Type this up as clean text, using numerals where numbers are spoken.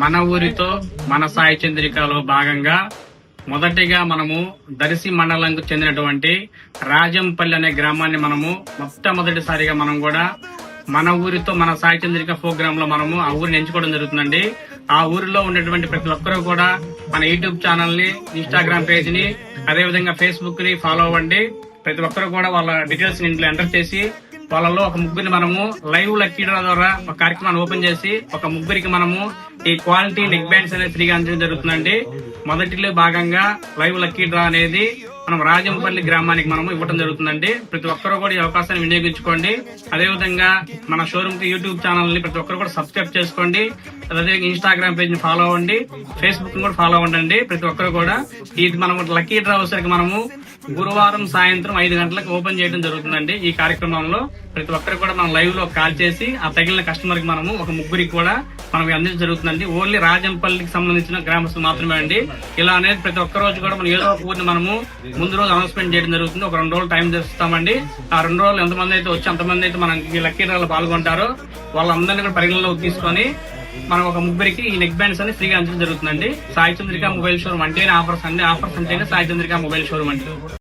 మన ఊరితో మన సాయి చంద్రికలో భాగంగా మొదటిగా మనము దర్శి మండలంకు చెందినటువంటి రాజంపల్లి అనే గ్రామాన్ని మనము మొట్టమొదటిసారిగా మనం కూడా మన ఊరితో మన సాయి చంద్రిక ప్రోగ్రామ్ లో మనము ఆ ఊరిని ఎంచుకోవడం జరుగుతుందండి. ఆ ఊరిలో ఉన్నటువంటి ప్రతి ఒక్కరూ కూడా మన యూట్యూబ్ ఛానల్ ని, ఇన్స్టాగ్రామ్ పేజ్ ని, అదేవిధంగా ఫేస్బుక్ ని ఫాలో అవ్వండి. ప్రతి ఒక్కరు కూడా వాళ్ళ డీటెయిల్స్ ఇంట్లో ఎంటర్ చేసి వాళ్ళలో ఒక ముగ్గురిని మనము లైవ్ లక్కీ డ్రా ద్వారా ఒక కార్యక్రమాన్ని ఓపెన్ చేసి ఒక ముగ్గురికి మనము ఈ క్వాలిటీ నెక్ బ్యాండ్స్ అనేది ఫ్రీగా అందించడం జరుగుతుందండి. మొదటిలో భాగంగా లైవ్ లక్కీ డ్రా అనేది మనం రాజంపల్లి గ్రామానికి మనము ఇవ్వడం జరుగుతుందండి. ప్రతి ఒక్కరు కూడా ఈ అవకాశాన్ని వినియోగించుకోండి. అదేవిధంగా మన షోరూమ్ కి యూట్యూబ్ ఛానల్ ని ప్రతి ఒక్కరు కూడా సబ్స్క్రైబ్ చేసుకోండి. అదేవిధంగా ఇన్స్టాగ్రామ్ పేజ్ ని ఫాలో అవ్వండి, ఫేస్బుక్ ని కూడా ఫాలో అవ్వండి. ప్రతి ఒక్కరు కూడా ఇది మనం లక్కీ డ్రా వచ్చేసరికి మనము గురువారం సాయంత్రం 5 గంటలకు ఓపెన్ చేయడం జరుగుతుందండి. ఈ కార్యక్రమంలో ప్రతి ఒక్కరు కూడా మనం లైవ్ లో కాల్ చేసి ఆ తగిలిన కస్టమర్ కి మనము ఒక ముగ్గురికి కూడా మనకి అందించడం జరుగుతుందండి. ఓన్లీ రాజంపల్లికి సంబంధించిన గ్రామస్తులు మాత్రమే అండి. ఇలా అనేది ప్రతి ఒక్క రోజు కూడా మనం ఏదో ఒక ఊరిని మనము ముందు రోజు అనౌన్స్మెంట్ చేయడం జరుగుతుంది. ఒక 2 రోజులు టైం చేస్తామండి. ఆ 2 రోజులు ఎంతమంది అయితే వచ్చి అంతమంది అయితే మనం ఈ లక్కీ డ్రాలో పాల్గొంటారో వాళ్ళందరినీ కూడా పరిగణలోకి తీసుకొని మనం ఒక ముగ్గురికి ఈ నెక్ బ్యాండ్స్ అని ఫ్రీగా అందించడం జరుగుతుందండి. సాయి చంద్రిక మొబైల్ షోరూమ్ అంటేనే ఆఫర్స్ అండి. ఆఫర్స్ అంటేనే సాయి చంద్రిక మొబైల్ షోరూమ్ అండి.